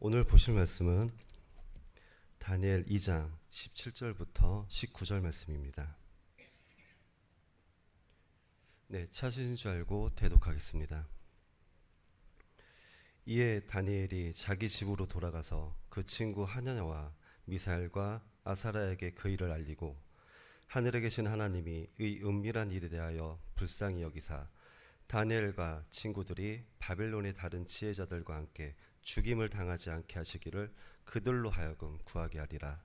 오늘 보실 말씀은 다니엘 2장 17절부터 19절 말씀입니다. 네, 찾으신 줄 알고 대독하겠습니다. 이에 다니엘이 자기 집으로 돌아가서 그 친구 하나냐와 미사엘과 아사랴에게 그 일을 알리고 하늘에 계신 하나님이 의 은밀한 일에 대하여 불쌍히 여기사 다니엘과 친구들이 바벨론의 다른 지혜자들과 함께 죽임을 당하지 않게 하시기를 그들로 하여금 구하게 하리라.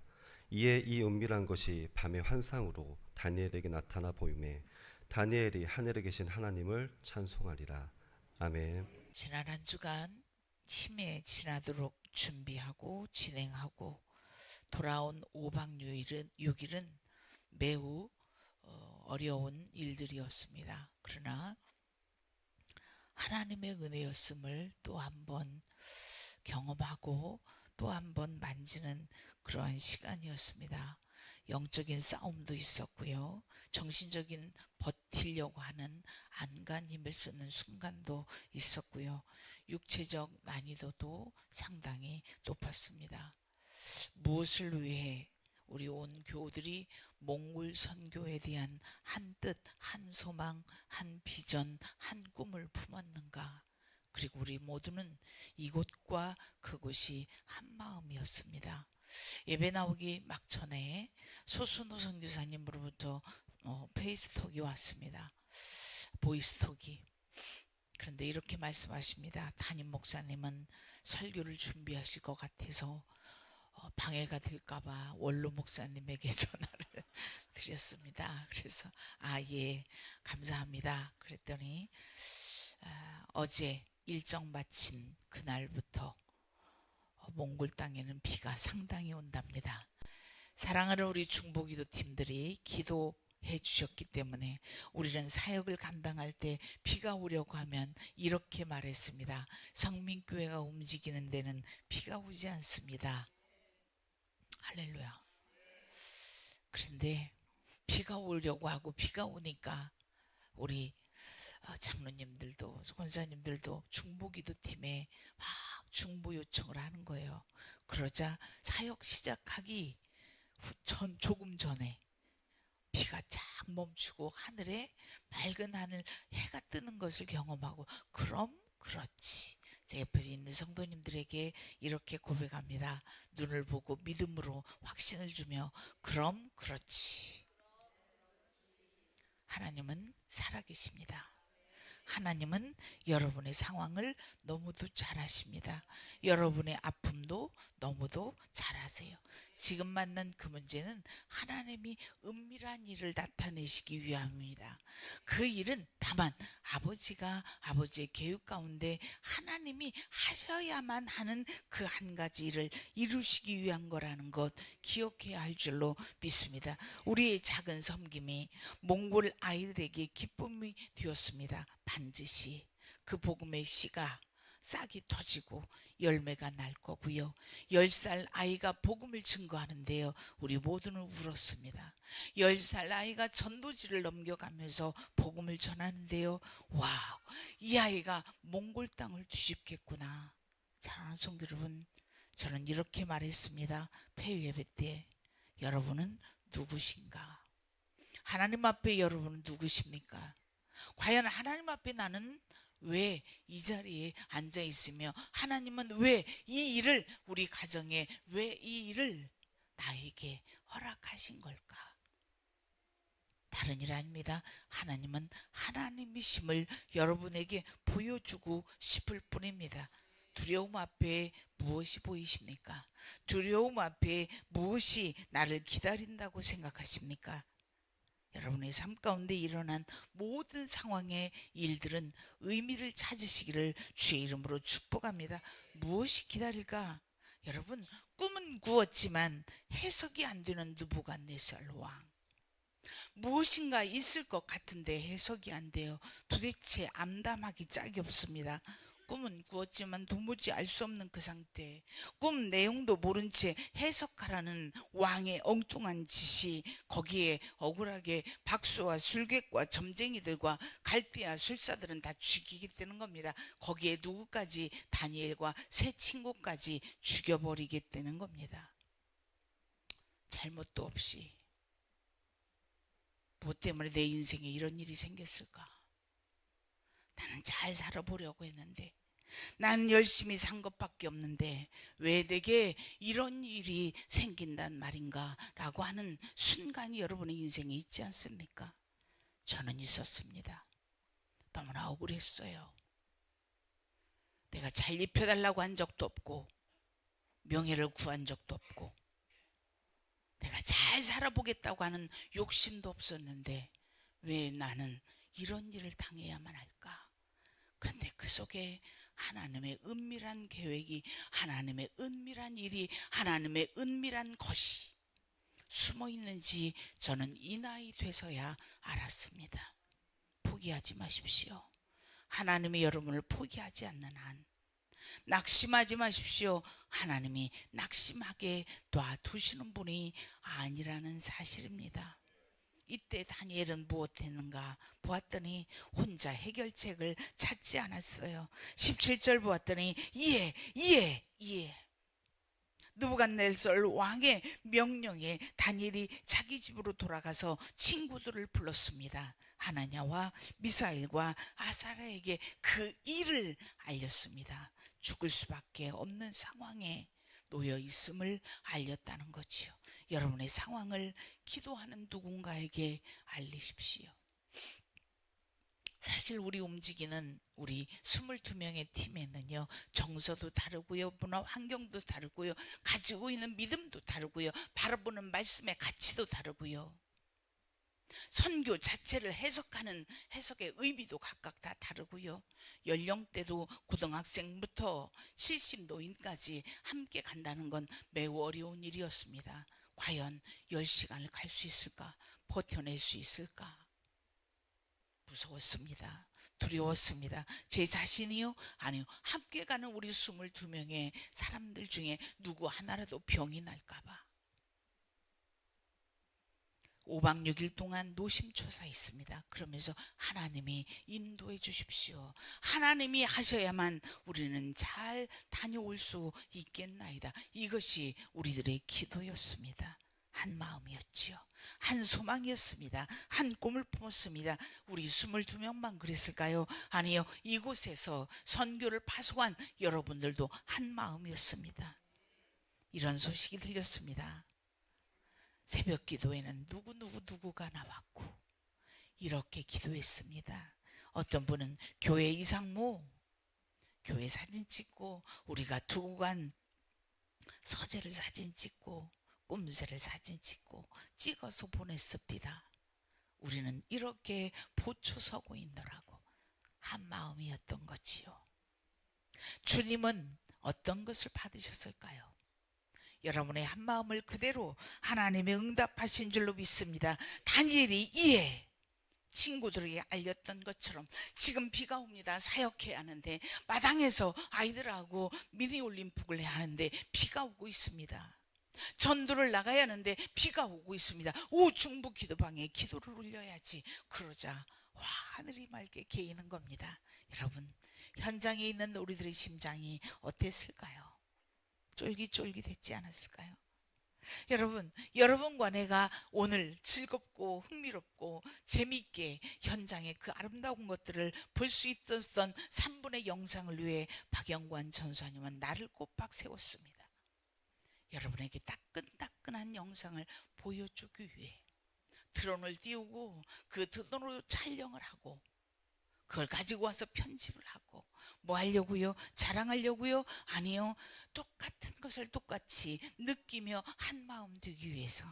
이에 이 은밀한 것이 밤의 환상으로 다니엘에게 나타나 보임에 다니엘이 하늘에 계신 하나님을 찬송하리라. 아멘. 지난 한 주간 힘에 지나도록 준비하고 진행하고 돌아온 5박 6일은 매우 어려운 일들이었습니다. 그러나 하나님의 은혜였음을 또 한 번 경험하고 또 한 번 만지는 그러한 시간이었습니다. 영적인 싸움도 있었고요. 정신적인 버티려고 하는 안간 힘을 쓰는 순간도 있었고요. 육체적 난이도도 상당히 높았습니다. 무엇을 위해 우리 온 교우들이 몽골 선교에 대한 한 뜻, 한 소망, 한 비전, 한 꿈을 품었는가? 그리고 우리 모두는 이곳과 그곳이 한 마음이었습니다. 예배 나오기 막전에 소순호 선교사님으로부터 페이스톡이 왔습니다. 보이스톡이. 그런데 이렇게 말씀하십니다. 담임 목사님은 설교를 준비하실 것 같아서 방해가 될까봐 원로 목사님에게 전화를 드렸습니다. 그래서 예, 감사합니다. 그랬더니 어제 일정 마친 그날부터 몽골 땅에는 비가 상당히 온답니다. 사랑하는 우리 중보기도 팀들이 기도해 주셨기 때문에 우리는 사역을 감당할 때 비가 오려고 하면 이렇게 말했습니다. 성민교회가 움직이는 데는 비가 오지 않습니다. 할렐루야. 그런데 비가 오려고 하고 비가 오니까 우리 장로님들도 권사님들도 중보기도 팀에 막 중보 요청을 하는 거예요. 그러자 사역 시작하기 조금 전에 비가 쫙 멈추고 하늘에 맑은 하늘 해가 뜨는 것을 경험하고 그럼 그렇지. 제 옆에 있는 성도님들에게 이렇게 고백합니다. 눈을 보고 믿음으로 확신을 주며 그럼 그렇지. 하나님은 살아계십니다. 하나님은 여러분의 상황을 너무도 잘 아십니다. 여러분의 아픔도 너무도 잘 아세요. 지금 만난 그 문제는 하나님이 은밀한 일을 나타내시기 위함입니다. 그 일은 다만 아버지가 아버지의 계획 가운데 하나님이 하셔야만 하는 그 한 가지 일을 이루시기 위한 거라는 것 기억해야 할 줄로 믿습니다. 우리의 작은 섬김이 몽골 아이들에게 기쁨이 되었습니다. 반드시 그 복음의 씨가 싹이 터지고 열매가 날 거고요. 10살 아이가 복음을 증거하는데요. 우리 모두는 울었습니다. 10살 아이가 전도지를 넘겨가면서 복음을 전하는데요. 와우, 이 아이가 몽골 땅을 뒤집겠구나. 사랑하는 성도 여러분, 저는 이렇게 말했습니다. 폐회 예배 때 여러분은 누구신가? 하나님 앞에 여러분은 누구십니까? 과연 하나님 앞에 나는 왜 이 자리에 앉아 있으며 하나님은 왜 이 일을 우리 가정에 왜 이 일을 나에게 허락하신 걸까? 다른 일 아닙니다. 하나님은 하나님이심을 여러분에게 보여주고 싶을 뿐입니다. 두려움 앞에 무엇이 보이십니까? 두려움 앞에 무엇이 나를 기다린다고 생각하십니까? 여러분의 삶 가운데 일어난 모든 상황의 일들은 의미를 찾으시기를 주의 이름으로 축복합니다. 무엇이 기다릴까? 여러분, 꿈은 꾸었지만 해석이 안 되는 느부갓네살 왕. 무엇인가 있을 것 같은데 해석이 안 돼요. 도대체 암담하기 짝이 없습니다. 꿈은 꾸었지만 도무지 알 수 없는 그 상태, 꿈 내용도 모른 채 해석하라는 왕의 엉뚱한 짓이 거기에 억울하게 박수와 술객과 점쟁이들과 갈피와 술사들은 다 죽이게 되는 겁니다. 거기에 누구까지, 다니엘과 세 친구까지 죽여버리게 되는 겁니다. 잘못도 없이. 무엇 때문에 내 인생에 이런 일이 생겼을까? 나는 잘 살아보려고 했는데, 나는 열심히 산 것밖에 없는데 왜 내게 이런 일이 생긴단 말인가 라고 하는 순간이 여러분의 인생에 있지 않습니까? 저는 있었습니다. 너무나 억울했어요. 내가 잘 입혀달라고 한 적도 없고 명예를 구한 적도 없고 내가 잘 살아보겠다고 하는 욕심도 없었는데 왜 나는 이런 일을 당해야만 할까? 그런데 그 속에 하나님의 은밀한 계획이, 하나님의 은밀한 일이, 하나님의 은밀한 것이 숨어 있는지 저는 이 나이 돼서야 알았습니다. 포기하지 마십시오. 하나님이 여러분을 포기하지 않는 한. 낙심하지 마십시오. 하나님이 낙심하게 놔두시는 분이 아니라는 사실입니다. 이때 다니엘은 무엇했는가 보았더니 혼자 해결책을 찾지 않았어요. 17절 보았더니 이에 느부갓네살 왕의 명령에 다니엘이 자기 집으로 돌아가서 친구들을 불렀습니다. 하나냐와 미사엘과 아사랴에게 그 일을 알렸습니다. 죽을 수밖에 없는 상황에 놓여 있음을 알렸다는 거지요. 여러분의 상황을 기도하는 누군가에게 알리십시오. 사실 우리 움직이는 우리 22명의 팀에는요, 정서도 다르고요, 문화 환경도 다르고요, 가지고 있는 믿음도 다르고요, 바라보는 말씀의 가치도 다르고요, 선교 자체를 해석하는 해석의 의미도 각각 다 다르고요, 연령대도 고등학생부터 70노인까지 함께 간다는 건 매우 어려운 일이었습니다. 과연 10시간을 갈 수 있을까? 버텨낼 수 있을까? 무서웠습니다. 두려웠습니다. 제 자신이요? 아니요. 함께 가는 우리 22명의 사람들 중에 누구 하나라도 병이 날까봐. 5박 6일 동안 노심초사했습니다. 그러면서 하나님이 인도해 주십시오. 하나님이 하셔야만 우리는 잘 다녀올 수 있겠나이다. 이것이 우리들의 기도였습니다. 한 마음이었지요. 한 소망이었습니다. 한 꿈을 품었습니다. 우리 22명만 그랬을까요? 아니요. 이곳에서 선교를 파송한 여러분들도 한 마음이었습니다. 이런 소식이 들렸습니다. 새벽 기도에는 누구가 나왔고 이렇게 기도했습니다. 어떤 분은 교회 이상무, 교회 사진 찍고 우리가 두고 간 서재를 사진 찍고 꼼새를 사진 찍어서 보냈습니다. 우리는 이렇게 보초서고 있노라고 한 마음이었던 거지요. 주님은 어떤 것을 받으셨을까요? 여러분의 한 마음을 그대로 하나님의 응답하신 줄로 믿습니다. 다니엘이 이에 친구들에게 알렸던 것처럼 지금 비가 옵니다. 사역해야 하는데 마당에서 아이들하고 미니 올림픽을 해야 하는데 비가 오고 있습니다. 전도를 나가야 하는데 비가 오고 있습니다. 중부 기도방에 기도를 올려야지. 그러자 와, 하늘이 맑게 개이는 겁니다. 여러분, 현장에 있는 우리들의 심장이 어땠을까요? 쫄깃쫄깃했지 않았을까요? 여러분, 여러분과 내가 오늘 즐겁고 흥미롭고 재미있게 현장의 그 아름다운 것들을 볼 수 있었던 3분의 영상을 위해 박영관 전사님은 나를 꼬박 세웠습니다. 여러분에게 따끈따끈한 영상을 보여주기 위해 드론을 띄우고 그 드론으로 촬영을 하고 그걸 가지고 와서 편집을 하고 뭐 하려고요? 자랑하려고요? 아니요. 똑같은 것을 똑같이 느끼며 한 마음 되기 위해서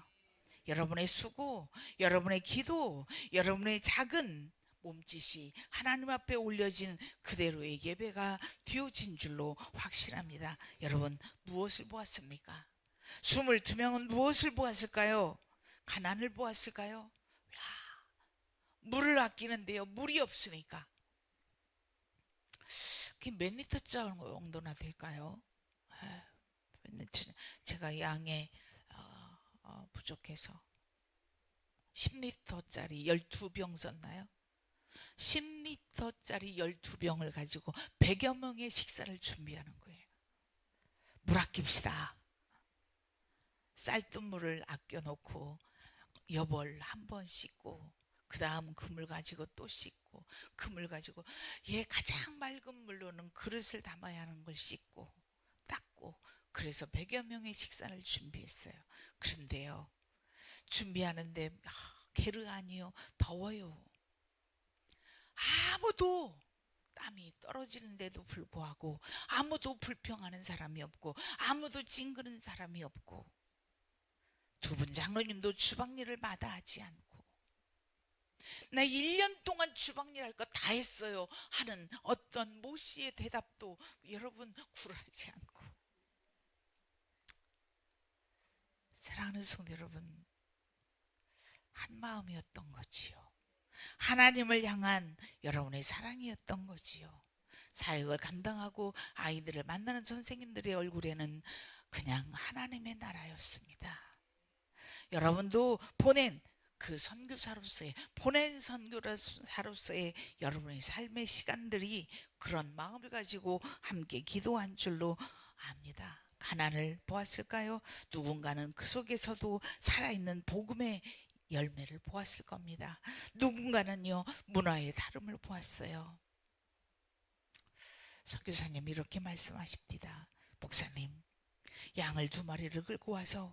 여러분의 수고, 여러분의 기도, 여러분의 작은 몸짓이 하나님 앞에 올려진 그대로의 예배가 되어진 줄로 확실합니다. 여러분, 무엇을 보았습니까? 22명은 무엇을 보았을까요? 가난을 보았을까요? 물을 아끼는데요, 물이 없으니까 그게 몇 리터 정도나 될까요? 아, 제가 양에 부족해서 10리터짜리 12병 썼나요? 10리터짜리 12병을 가지고 100여 명의 식사를 준비하는 거예요. 물 아낍시다. 쌀뜨물을 아껴놓고 여벌 한 번 씻고 그 다음 그물 가지고 또 씻고 그물 가지고 가장 맑은 물로는 그릇을 담아야 하는 걸 씻고 닦고 그래서 100여 명의 식사를 준비했어요. 그런데요, 준비하는데 게르하니요, 더워요. 아무도 땀이 떨어지는데도 불구하고 아무도 불평하는 사람이 없고 아무도 찡그는 사람이 없고 두 분 장로님도 주방일을 마다하지 않고 나 1년 동안 주방일 할 거 다 했어요 하는 어떤 모씨의 대답도 여러분 굴하지 않고, 사랑하는 성도 여러분, 한 마음이었던 거지요. 하나님을 향한 여러분의 사랑이었던 거지요. 사역을 감당하고 아이들을 만나는 선생님들의 얼굴에는 그냥 하나님의 나라였습니다. 여러분도 보낸 그 선교사로서의 여러분의 삶의 시간들이 그런 마음을 가지고 함께 기도한 줄로 압니다. 가난을 보았을까요? 누군가는 그 속에서도 살아있는 복음의 열매를 보았을 겁니다. 누군가는요, 문화의 다름을 보았어요. 선교사님 이렇게 말씀하십니다. 목사님, 양을 2마리를 끌고 와서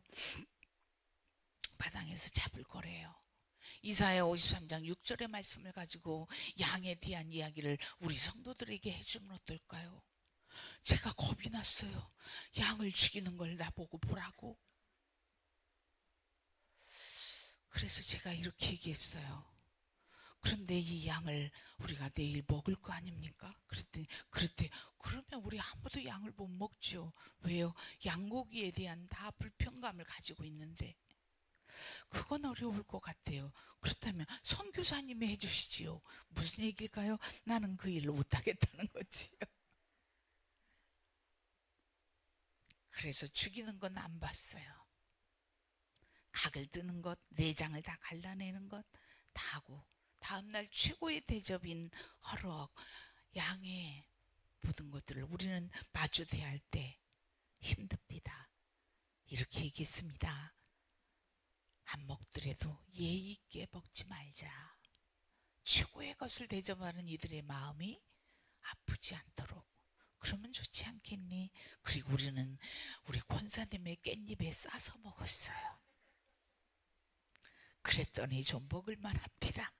마당에서 잡을 거래요. 이사야 53장 6절의 말씀을 가지고 양에 대한 이야기를 우리 성도들에게 해주면 어떨까요? 제가 겁이 났어요. 양을 죽이는 걸 나보고 보라고. 그래서 제가 이렇게 얘기했어요. 그런데 이 양을 우리가 내일 먹을 거 아닙니까? 그랬더니 그러면 우리 아무도 양을 못 먹죠. 왜요? 양고기에 대한 다 불편감을 가지고 있는데 그건 어려울 것 같아요. 그렇다면 선교사님이 해주시지요. 무슨 얘기일까요? 나는 그 일을 못하겠다는 거지요. 그래서 죽이는 건 안 봤어요. 각을 뜨는 것, 내장을 다 갈라내는 것 다 하고 다음날 최고의 대접인 허럭, 양의 모든 것들을 우리는 마주대야 할 때 힘듭니다. 이렇게 얘기했습니다. 안 먹더라도 예의 있게 먹지 말자. 최고의 것을 대접하는 이들의 마음이 아프지 않도록 그러면 좋지 않겠니? 그리고 우리는 우리 권사님의 깻잎에 싸서 먹었어요. 그랬더니 좀 먹을만 합니다.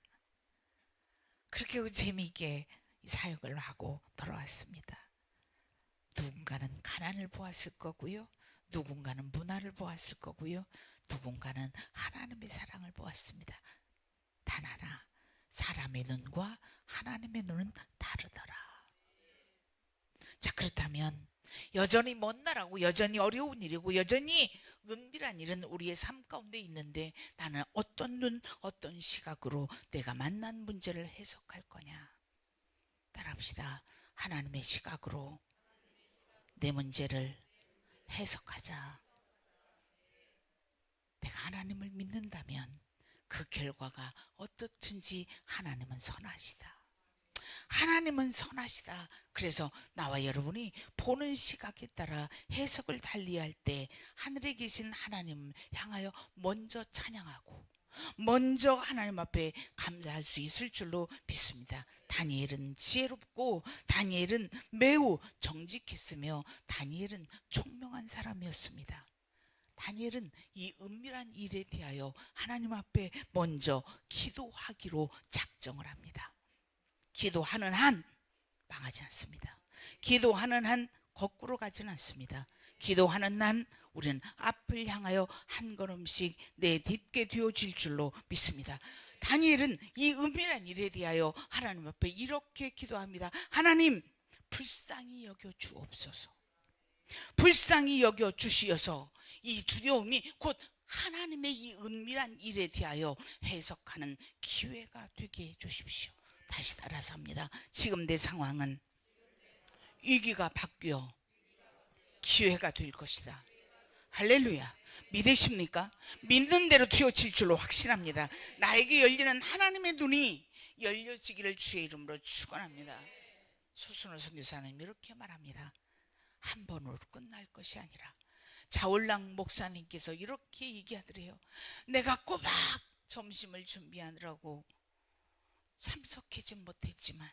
그렇게 재미있게 사역을 하고 돌아왔습니다. 누군가는 가난을 보았을 거고요, 누군가는 문화를 보았을 거고요, 누군가는 하나님의 사랑을 보았습니다. 단 하나, 사람의 눈과 하나님의 눈은 다르더라. 자, 그렇다면 여전히 먼 나라고 여전히 어려운 일이고 여전히 은밀한 일은 우리의 삶 가운데 있는데 나는 어떤 눈, 어떤 시각으로 내가 만난 문제를 해석할 거냐? 따라합시다. 하나님의 시각으로 내 문제를 해석하자. 내가 하나님을 믿는다면 그 결과가 어떻든지 하나님은 선하시다. 하나님은 선하시다. 그래서 나와 여러분이 보는 시각에 따라 해석을 달리할 때 하늘에 계신 하나님을 향하여 먼저 찬양하고 먼저 하나님 앞에 감사할 수 있을 줄로 믿습니다. 다니엘은 지혜롭고 다니엘은 매우 정직했으며 다니엘은 총명한 사람이었습니다. 다니엘은 이 은밀한 일에 대하여 하나님 앞에 먼저 기도하기로 작정을 합니다. 기도하는 한 망하지 않습니다. 기도하는 한 거꾸로 가지는 않습니다. 기도하는 한 우리는 앞을 향하여 한 걸음씩 내딛게 되어질 줄로 믿습니다. 다니엘은 이 은밀한 일에 대하여 하나님 앞에 이렇게 기도합니다. 하나님, 불쌍히 여겨 주옵소서. 불쌍히 여겨 주시어서 이 두려움이 곧 하나님의 이 은밀한 일에 대하여 해석하는 기회가 되게 해 주십시오. 다시 따라서 합니다. 지금 내 상황은 위기가 바뀌어 기회가 될 것이다. 할렐루야. 믿으십니까? 믿는 대로 튀어칠 줄로 확신합니다. 나에게 열리는 하나님의 눈이 열려지기를 주의 이름으로 축원합니다. 소순호 선교사님 이렇게 말합니다. 한 번으로 끝날 것이 아니라 자올랑 목사님께서 이렇게 얘기하더래요. 내가 꼬박 점심을 준비하느라고 참석하지 못했지만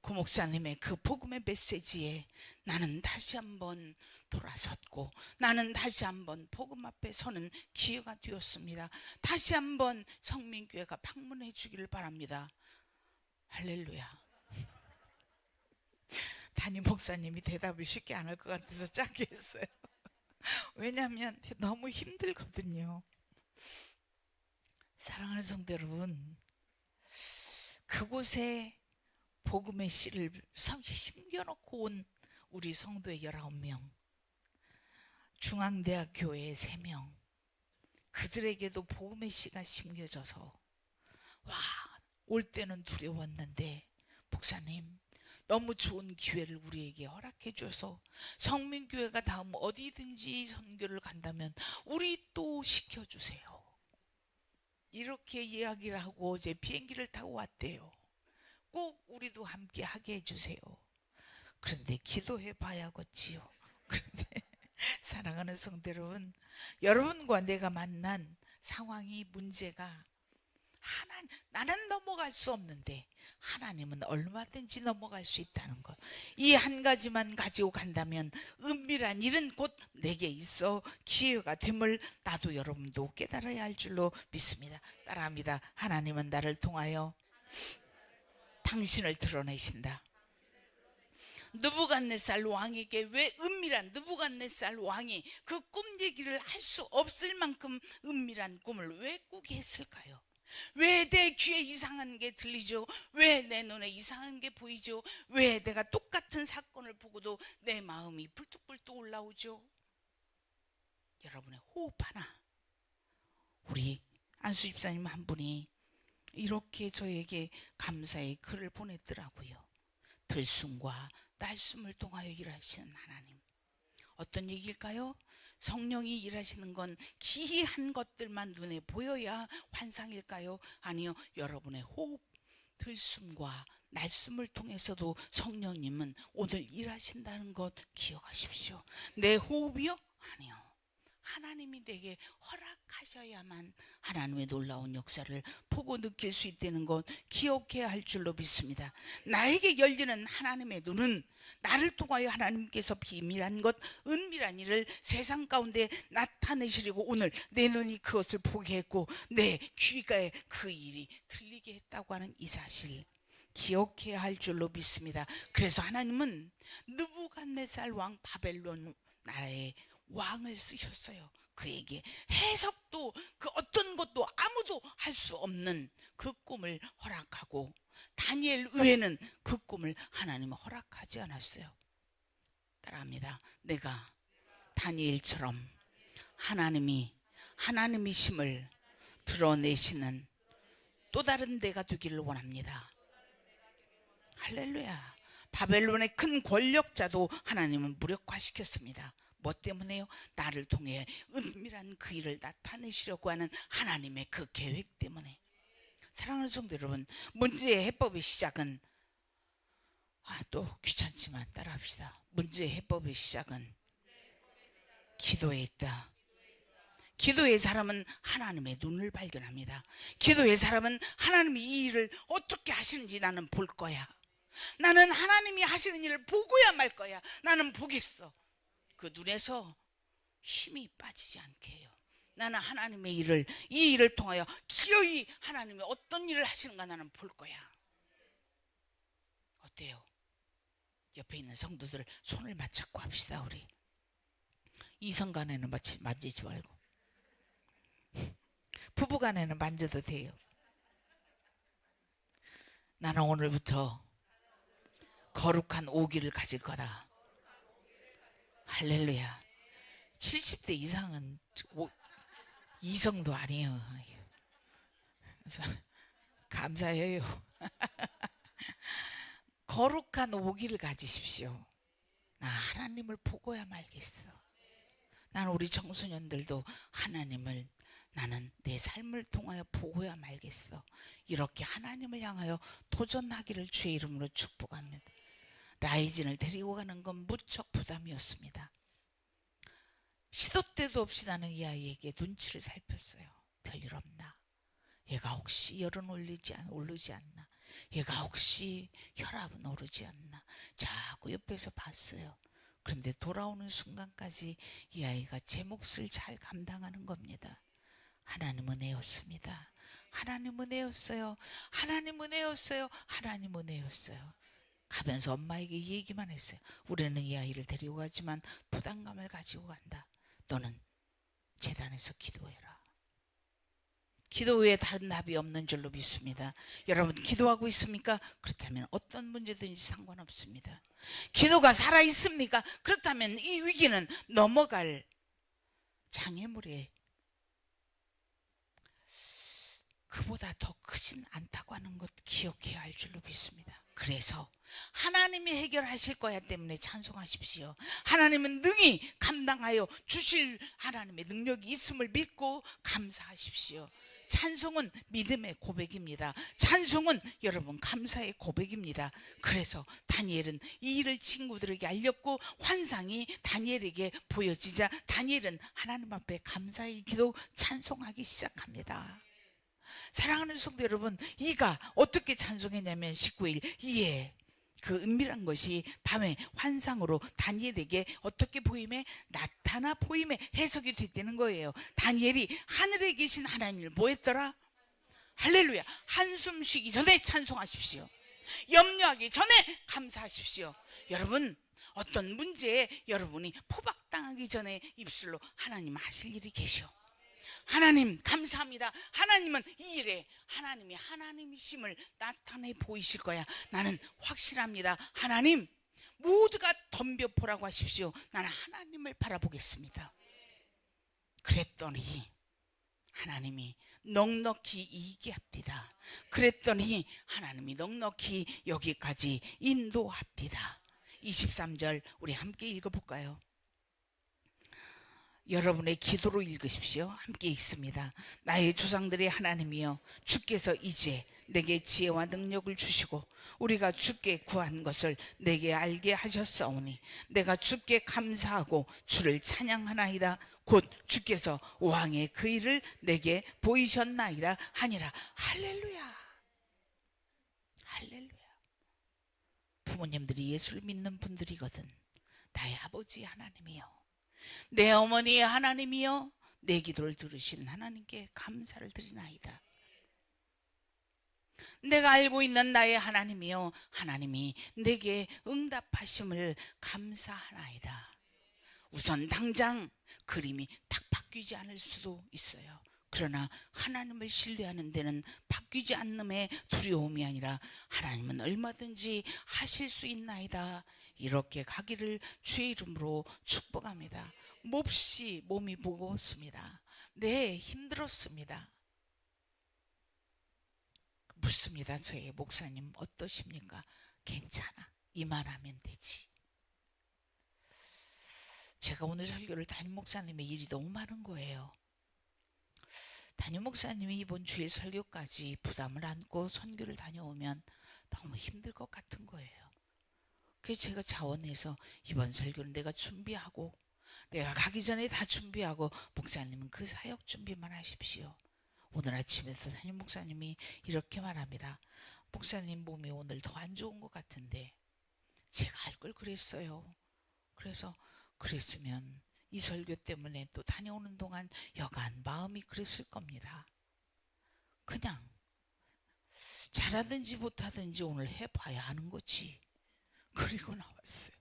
그 목사님의 그 복음의 메시지에 나는 다시 한번 돌아섰고 나는 다시 한번 복음 앞에 서는 기회가 되었습니다. 다시 한번 성민교회가 방문해 주기를 바랍니다. 할렐루야. 담임 목사님이 대답을 쉽게 안 할 것 같아서 짧게 했어요. 왜냐하면 너무 힘들거든요. 사랑하는 성도 여러분, 그곳에 복음의 씨를 심겨놓고 온 우리 성도의 19명, 중앙대학 교회의 3명, 그들에게도 복음의 씨가 심겨져서 올 때는 두려웠는데 목사님 너무 좋은 기회를 우리에게 허락해 줘서 성민교회가 다음 어디든지 선교를 간다면 우리 또 시켜주세요. 이렇게 이야기를 하고 어제 비행기를 타고 왔대요. 꼭 우리도 함께 하게 해주세요. 그런데 기도해 봐야겠지요. 그런데 사랑하는 성도 여러분, 여러분과 내가 만난 상황이 문제가 나는 넘어갈 수 없는데 하나님은 얼마든지 넘어갈 수 있다는 것, 이 한 가지만 가지고 간다면 은밀한 일은 곧 내게 있어 기회가 됨을 나도 여러분도 깨달아야 할 줄로 믿습니다. 따라합니다. 하나님은 나를 통하여 당신을 드러내신다. 느부갓네살 왕에게 왜 은밀한 느부갓네살 왕이 그 꿈 얘기를 할 수 없을 만큼 은밀한 꿈을 왜 꾸게 했을까요? 왜 내 귀에 이상한 게 들리죠? 왜 내 눈에 이상한 게 보이죠? 왜 내가 똑같은 사건을 보고도 내 마음이 불뚝불뚝 올라오죠? 여러분의 호흡 하나, 우리 안수 집사님 한 분이 이렇게 저에게 감사의 글을 보냈더라고요. 들숨과 날숨을 통하여 일하시는 하나님. 어떤 얘기일까요? 성령이 일하시는 건 기이한 것들만 눈에 보여야 환상일까요? 아니요. 여러분의 호흡, 들숨과 날숨을 통해서도 성령님은 오늘 일하신다는 것 기억하십시오. 내 호흡이요? 아니요. 하나님이 내게 허락하셔야만 하나님의 놀라운 역사를 보고 느낄 수 있다는 것 기억해야 할 줄로 믿습니다. 나에게 열리는 하나님의 눈은 나를 통하여 하나님께서 비밀한 것, 은밀한 일을 세상 가운데 나타내시려고 오늘 내 눈이 그것을 보게 했고 내 귀가 그 일이 들리게 했다고 하는 이 사실 기억해야 할 줄로 믿습니다. 그래서 하나님은 느부갓네살 왕 바벨론 나라의 왕을 쓰셨어요. 그에게 해석도 그 어떤 것도 아무도 할 수 없는 그 꿈을 허락하고 다니엘 외에는 그 꿈을 하나님은 허락하지 않았어요. 따라합니다. 내가 다니엘처럼 하나님이심을 드러내시는 또 다른 데가 되기를 원합니다. 할렐루야. 바벨론의 큰 권력자도 하나님은 무력화시켰습니다. 뭐 때문에요? 나를 통해 은밀한 그 일을 나타내시려고 하는 하나님의 그 계획 때문에. 사랑하는 성도 여러분, 문제의 해법의 시작은 또 귀찮지만 따라합시다. 문제의 해법의 시작은 기도에 있다. 기도의 사람은 하나님의 눈을 발견합니다. 기도의 사람은 하나님이 이 일을 어떻게 하시는지 나는 볼 거야. 나는 하나님이 하시는 일을 보고야 말 거야. 나는 보겠어. 그 눈에서 힘이 빠지지 않게 해요. 나는 하나님의 일을, 이 일을 통하여 기어이 하나님이 어떤 일을 하시는가 나는 볼 거야. 어때요? 옆에 있는 성도들 손을 맞잡고 합시다. 우리 이성간에는 만지지 말고 부부간에는 만져도 돼요. 나는 오늘부터 거룩한 오기를 가질 거다. 할렐루야. 70대 이상은 이성도 아니에요. 그래서 감사해요. 거룩한 오기를 가지십시오. 나 하나님을 보고야 말겠어. 나는 우리 청소년들도 하나님을 나는 내 삶을 통하여 보고야 말겠어. 이렇게 하나님을 향하여 도전하기를 주의 이름으로 축복합니다. 라이진을 데리고 가는 건 무척 부담이었습니다. 시도 때도 없이 나는 이 아이에게 눈치를 살폈어요. 별일 없나? 얘가 혹시 열은 오르지 않나? 얘가 혹시 혈압은 오르지 않나? 자꾸 옆에서 봤어요. 그런데 돌아오는 순간까지 이 아이가 제 몫을 잘 감당하는 겁니다. 하나님 은혜였습니다. 하나님 은혜였어요. 하나님 은혜였어요. 하나님 은혜였어요. 가면서 엄마에게 얘기만 했어요. 우리는 이 아이를 데리고 가지만 부담감을 가지고 간다. 너는 재단에서 기도해라. 기도 외에 다른 답이 없는 줄로 믿습니다. 여러분 기도하고 있습니까? 그렇다면 어떤 문제든지 상관없습니다. 기도가 살아있습니까? 그렇다면 이 위기는 넘어갈 장애물에 그보다 더 크진 않다고 하는 것 기억해야 할 줄로 믿습니다. 그래서 하나님이 해결하실 거야 때문에 찬송하십시오. 하나님은 능히 감당하여 주실 하나님의 능력이 있음을 믿고 감사하십시오. 찬송은 믿음의 고백입니다. 찬송은 여러분 감사의 고백입니다. 그래서 다니엘은 이 일을 친구들에게 알렸고 환상이 다니엘에게 보여지자 다니엘은 하나님 앞에 감사의 기도 찬송하기 시작합니다. 사랑하는 성도 여러분, 이가 어떻게 찬송했냐면 19일 이에 그 은밀한 것이 밤에 환상으로 다니엘에게 어떻게 보임에 나타나 보임에 해석이 됐다는 거예요. 다니엘이 하늘에 계신 하나님을 뭐 했더라? 할렐루야. 한숨 쉬기 전에 찬송하십시오. 염려하기 전에 감사하십시오. 여러분 어떤 문제에 여러분이 포박당하기 전에 입술로 하나님 하실 일이 계셔. 하나님 감사합니다. 하나님은 이 일에 하나님이 하나님이심을 나타내 보이실 거야. 나는 확실합니다. 하나님 모두가 덤벼보라고 하십시오. 나는 하나님을 바라보겠습니다. 그랬더니 하나님이 넉넉히 이기게 합디다. 그랬더니 하나님이 넉넉히 여기까지 인도합디다. 23절 우리 함께 읽어볼까요? 여러분의 기도로 읽으십시오. 함께 읽습니다. 나의 조상들의 하나님이여 주께서 이제 내게 지혜와 능력을 주시고 우리가 주께 구한 것을 내게 알게 하셨사오니 내가 주께 감사하고 주를 찬양하나이다. 곧 주께서 왕의 그 일을 내게 보이셨나이다 하니라. 할렐루야. 할렐루야. 부모님들이 예수를 믿는 분들이거든. 나의 아버지 하나님이여, 내 어머니의 하나님이여, 내 기도를 들으신 하나님께 감사를 드리나이다. 내가 알고 있는 나의 하나님이여, 하나님이 내게 응답하심을 감사하나이다. 우선 당장 그림이 딱 바뀌지 않을 수도 있어요. 그러나 하나님을 신뢰하는 데는 바뀌지 않음의 두려움이 아니라 하나님은 얼마든지 하실 수 있나이다. 이렇게 가기를 주의 이름으로 축복합니다. 몹시 몸이 무거웠습니다. 네, 힘들었습니다. 묻습니다. 저에게 목사님 어떠십니까? 괜찮아. 이만하면 되지. 제가 오늘 설교를 담임 목사님의 일이 너무 많은 거예요. 담임 목사님이 이번 주일 설교까지 부담을 안고 선교를 다녀오면 너무 힘들 것 같은 거예요. 그래서 제가 자원해서 이번 설교는 내가 준비하고 내가 가기 전에 다 준비하고 목사님은 그 사역 준비만 하십시오. 오늘 아침에서 담임 목사님이 이렇게 말합니다. 목사님 몸이 오늘 더 안 좋은 것 같은데 제가 할 걸 그랬어요. 그래서 그랬으면 이 설교 때문에 또 다녀오는 동안 여간 마음이 그랬을 겁니다. 그냥 잘하든지 못하든지 오늘 해봐야 하는 거지. 그리고 나왔어요.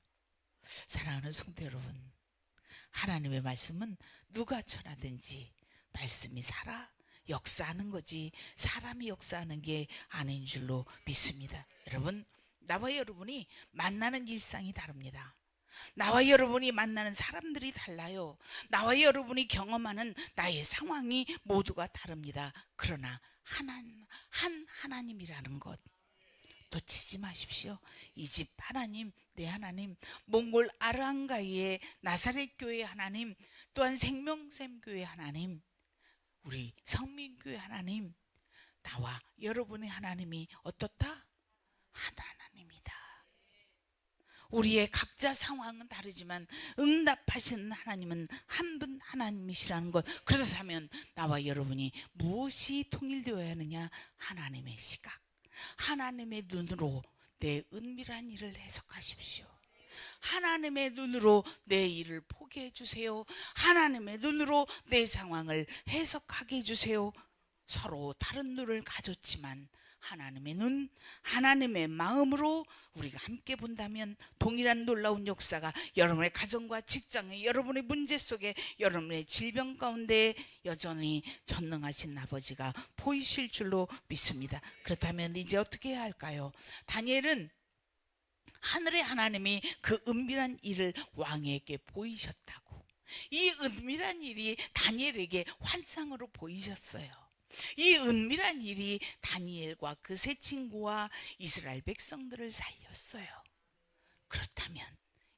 사랑하는 성도 여러분, 하나님의 말씀은 누가 전하든지 말씀이 살아 역사하는 거지 사람이 역사하는 게 아닌 줄로 믿습니다. 여러분, 나와 여러분이 만나는 일상이 다릅니다. 나와 여러분이 만나는 사람들이 달라요. 나와 여러분이 경험하는 나의 상황이 모두가 다릅니다. 그러나 한 하나님이라는 것, 놓치지 마십시오. 이 집 하나님, 내 하나님, 몽골 아르한가이의 나사렛 교회 하나님, 또한 생명샘 교회 하나님, 우리 성민교회 하나님, 나와 여러분의 하나님이 어떻다? 하나님이다. 우리의 각자 상황은 다르지만 응답하시는 하나님은 한 분 하나님이시라는 것. 그렇다면 나와 여러분이 무엇이 통일되어야 하느냐? 하나님의 시각, 하나님의 눈으로 내 은밀한 일을 해석하십시오. 하나님의 눈으로 내 일을 보게 해주세요. 하나님의 눈으로 내 상황을 해석하게 해주세요. 서로 다른 눈을 가졌지만 하나님의 눈, 하나님의 마음으로 우리가 함께 본다면 동일한 놀라운 역사가 여러분의 가정과 직장에, 여러분의 문제 속에, 여러분의 질병 가운데 여전히 전능하신 아버지가 보이실 줄로 믿습니다. 그렇다면 이제 어떻게 해야 할까요? 다니엘은 하늘의 하나님이 그 은밀한 일을 왕에게 보이셨다고. 이 은밀한 일이 다니엘에게 환상으로 보이셨어요. 이 은밀한 일이 다니엘과 그 세 친구와 이스라엘 백성들을 살렸어요. 그렇다면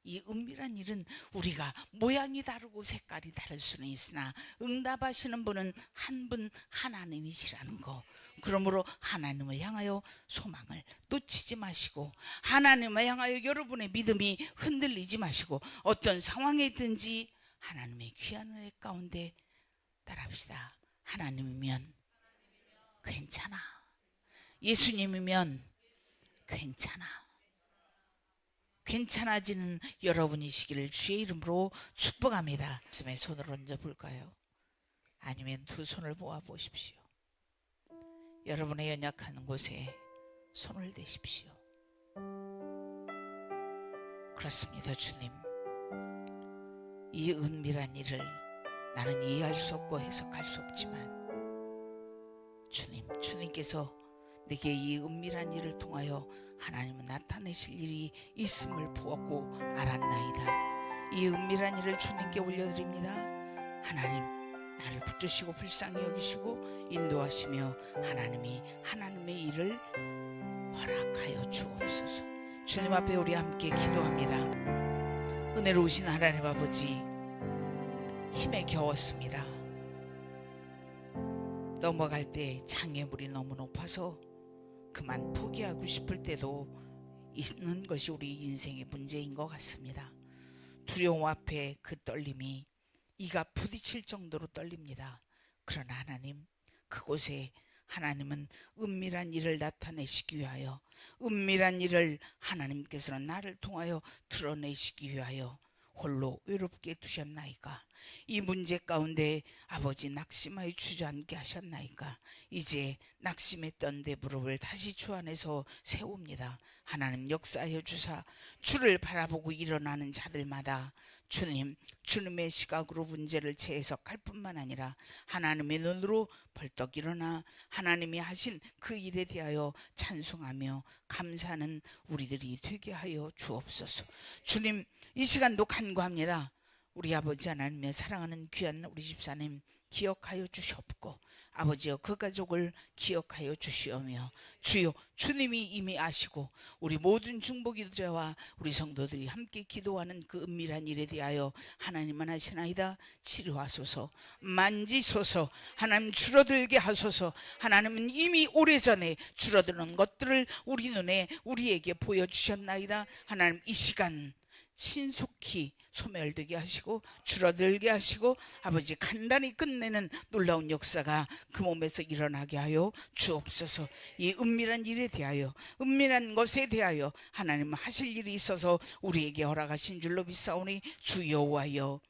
이 은밀한 일은 우리가 모양이 다르고 색깔이 다를 수는 있으나 응답하시는 분은 한 분 하나님이시라는 거. 그러므로 하나님을 향하여 소망을 놓치지 마시고, 하나님을 향하여 여러분의 믿음이 흔들리지 마시고, 어떤 상황에 있든지 하나님의 귀한 은혜 가운데 따라합시다. 하나님이면 괜찮아. 예수님이면 괜찮아. 괜찮아지는 여러분이시기를 주의 이름으로 축복합니다. 가슴에 손을 얹어 볼까요? 아니면 두 손을 모아 보십시오. 여러분의 연약한 곳에 손을 대십시오. 그렇습니다. 주님, 이 은밀한 일을 나는 이해할 수 없고 해석할 수 없지만 주님께서 내게 이 은밀한 일을 통하여 하나님은 나타내실 일이 있음을 보았고 알았나이다. 이 은밀한 일을 주님께 올려드립니다. 하나님, 나를 붙드시고 불쌍히 여기시고 인도하시며 하나님이 하나님의 일을 허락하여 주옵소서. 주님 앞에 우리 함께 기도합니다. 은혜로우신 하나님 아버지, 힘에 겨웠습니다. 넘어갈 때 장애물이 너무 높아서 그만 포기하고 싶을 때도 있는 것이 우리 인생의 문제인 것 같습니다. 두려움 앞에 그 떨림이 이가 부딪힐 정도로 떨립니다. 그러나 하나님, 그곳에 하나님은 은밀한 일을 나타내시기 위하여, 은밀한 일을 하나님께서는 나를 통하여 드러내시기 위하여 홀로 외롭게 두셨나이까? 이 문제 가운데 아버지 낙심하여 주저앉게 하셨나이까? 이제 낙심했던 내 무릎을 다시 주 안에서 세웁니다. 하나님 역사하여 주사 주를 바라보고 일어나는 자들마다 주님의 시각으로 문제를 재해석할 뿐만 아니라 하나님의 눈으로 벌떡 일어나 하나님이 하신 그 일에 대하여 찬송하며 감사하는 우리들이 되게 하여 주옵소서. 주님, 이 시간도 간구합니다. 우리 아버지 하나님의 사랑하는 귀한 우리 집사님 기억하여 주시옵고, 아버지여 그 가족을 기억하여 주시오며, 주여 주님이 이미 아시고 우리 모든 중보기도자와 우리 성도들이 함께 기도하는 그 은밀한 일에 대하여 하나님만 하시나이다. 치료하소서, 만지소서, 하나님 줄어들게 하소서. 하나님은 이미 오래전에 줄어드는 것들을 우리 눈에 우리에게 보여주셨나이다. 하나님 이 시간 신속히 소멸되게 하시고 줄어들게 하시고 아버지 간단히 끝내는 놀라운 역사가 그 몸에서 일어나게 하여 주옵소서. 이 은밀한 일에 대하여, 은밀한 것에 대하여 하나님 하실 일이 있어서 우리에게 허락하신 줄로 믿사오니 주 여호와여,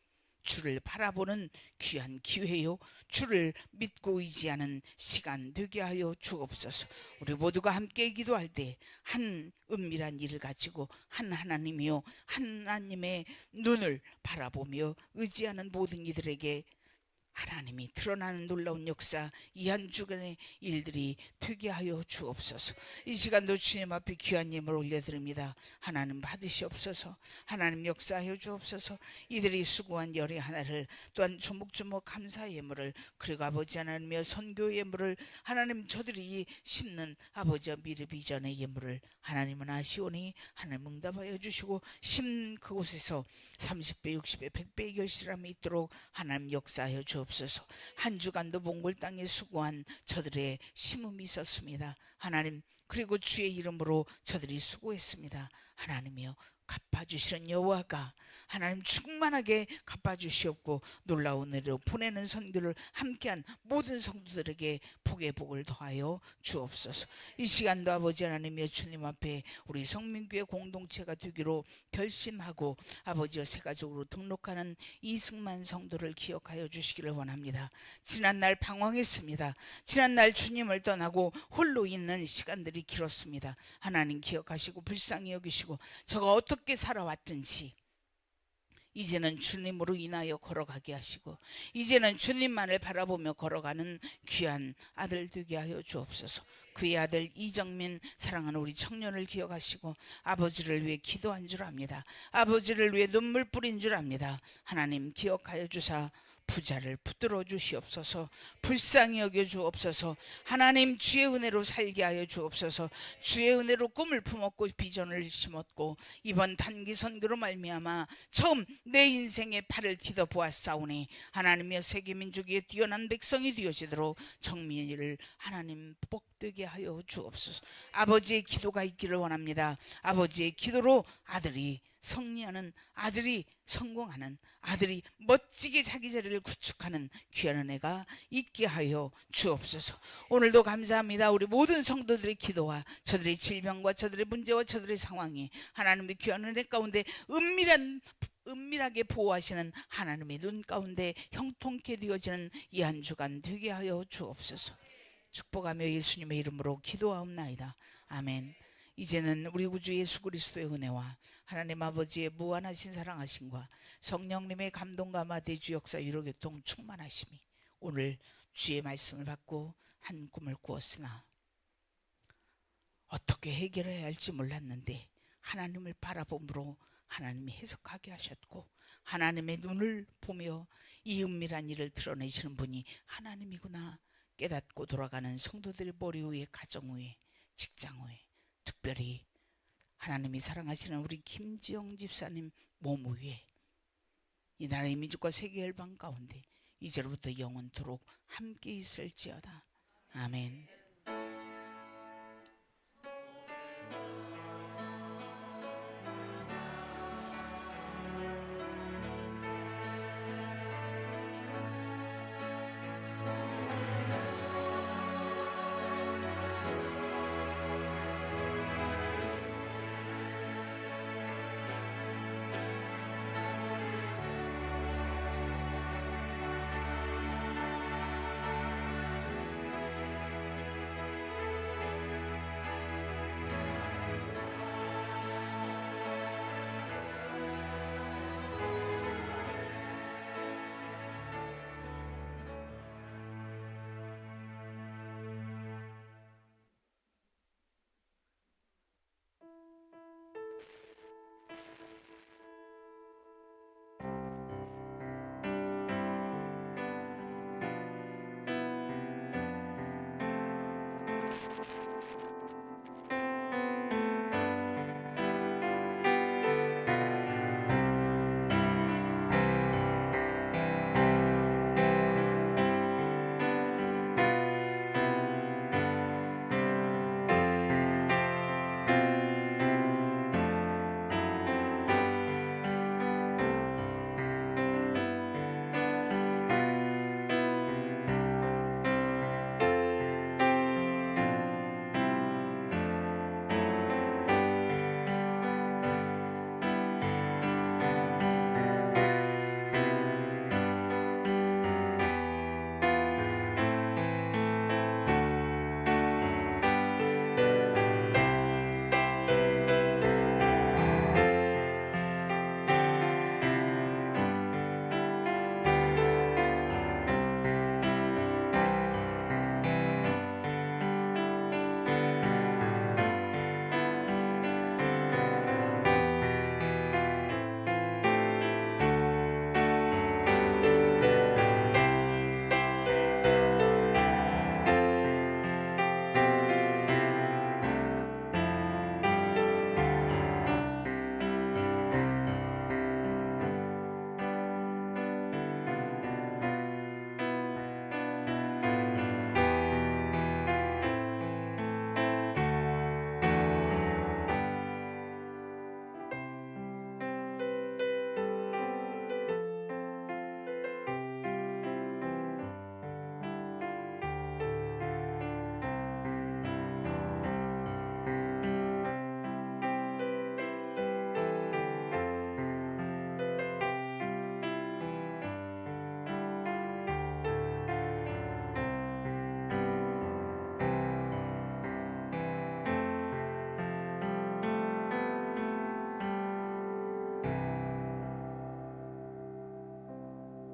주를 바라보는 귀한 기회요, 주를 믿고 의지하는 시간 되게 하여 주옵소서. 우리 모두가 함께 기도할 때 한 은밀한 일을 가지고 한 하나님이요, 하나님의 눈을 바라보며 의지하는 모든 이들에게 하나님이 드러나는 놀라운 역사, 이 한 주간의 일들이 되게 하여 주옵소서. 이 시간도 주님 앞에 귀한 예물 올려드립니다. 하나님 받으시옵소서. 하나님 역사하여 주옵소서. 이들이 수고한 열의 하나를, 또한 조목조목 감사 예물을, 그리고 아버지 하나님의 선교 예물을, 하나님 저들이 심는 아버지 미래 비전의 예물을 하나님은 아시오니 하나님 응답하여 주시고, 심는 그곳에서 30배 60배 100배의 결실함이 있도록 하나님 역사하여 주옵소서. 한 주간도 몽골 땅에 수고한 저들의 심음이 있었습니다. 하나님, 그리고 주의 이름으로 저들이 수고했습니다. 하나님이여 갚아주시는 여호와가 하나님 충만하게 갚아주시옵고, 놀라운 은혜로 보내는 선교를 함께한 모든 성도들에게 복의 복을 더하여 주옵소서. 이 시간도 아버지 하나님의 주님 앞에 우리 성민교회 공동체가 되기로 결심하고 아버지여 세가족으로 등록하는 이승만 성도를 기억하여 주시기를 원합니다. 지난날 방황했습니다. 지난날 주님을 떠나고 홀로 있는 시간들이 길었습니다. 하나님 기억하시고 불쌍히 여기시고 저가 어떻게 살아왔든지 이제는 주님으로 인하여 걸어가게 하시고, 이제는 주님만을 바라보며 걸어가는 귀한 아들 되게 하여 주옵소서. 그의 아들 이정민 사랑하는 우리 청년을 기억하시고 아버지를 위해 기도한 줄 압니다. 아버지를 위해 눈물 뿌린 줄 압니다. 하나님 기억하여 주사 부자를 붙들어 주시옵소서. 불쌍히 여겨 주옵소서. 하나님 주의 은혜로 살게 하여 주옵소서. 주의 은혜로 꿈을 품었고 비전을 심었고 이번 단기 선교로 말미암아 처음 내 인생의 팔을 디뎌 보았사오니 하나님의 세계 민족의 뛰어난 백성이 되어지도록 정민이를 하나님 복되게 하여 주옵소서. 아버지의 기도가 있기를 원합니다. 아버지의 기도로 아들이 성리하는, 아들이 성공하는, 아들이 멋지게 자기 자리를 구축하는 귀한 은혜가 있게 하여 주옵소서. 오늘도 감사합니다. 우리 모든 성도들의 기도와 저들의 질병과 저들의 문제와 저들의 상황이 하나님의 귀한 은혜 가운데 은밀하게 보호하시는 하나님의 눈 가운데 형통케 되어지는 이 한 주간 되게 하여 주옵소서. 축복하며 예수님의 이름으로 기도하옵나이다. 아멘. 이제는 우리 구주 예수 그리스도의 은혜와 하나님 아버지의 무한하신 사랑하심과 성령님의 감동과 마대주 역사 위로교통 충만하심이 오늘 주의 말씀을 받고 한 꿈을 꾸었으나 어떻게 해결해야 할지 몰랐는데 하나님을 바라봄으로 하나님이 해석하게 하셨고, 하나님의 눈을 보며 이 은밀한 일을 드러내시는 분이 하나님이구나 깨닫고 돌아가는 성도들의 머리 위에, 가정 위에, 직장 위에, 특별히 하나님이 사랑하시는 우리 김지영 집사님 몸 위에, 이 나라의 민족과 세계 열방 가운데 이제로부터 영원토록 함께 있을지어다. 아멘.